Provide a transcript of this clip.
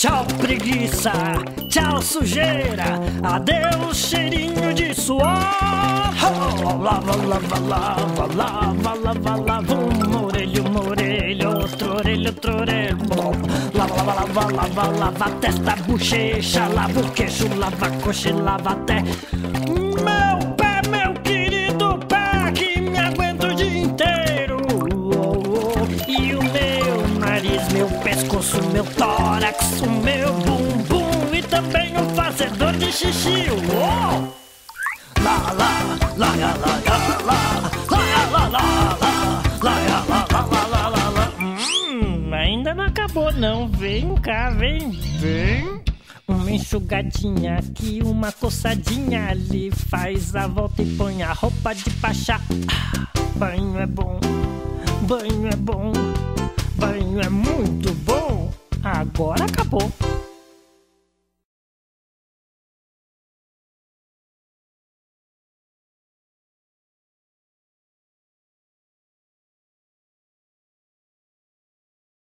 Tchau preguiça, tchau sujeira, adeus cheirinho de suor. Lava, lava, lava, lava, lava, lava, uma orelha, outro orelho. Lava, lava, lava, lava, lava a testa, bochecha, lava o queixo, lava a coxa e lava até meu pé, meu querido pé, que me aguenta o dia inteiro. E o meu nariz, meu pescoço, meu tórax, o meu bumbum e também o fazedor de xixi. Lá, lá, lá, lá, lá, lá, lá, lá, lá, lá, lá. Ainda não acabou não, vem cá, vem. Uma enxugadinha aqui, uma coçadinha ali, faz a volta e põe a roupa de baixar. Banho é bom, banho é bom, banho é muito bom. Agora acabou.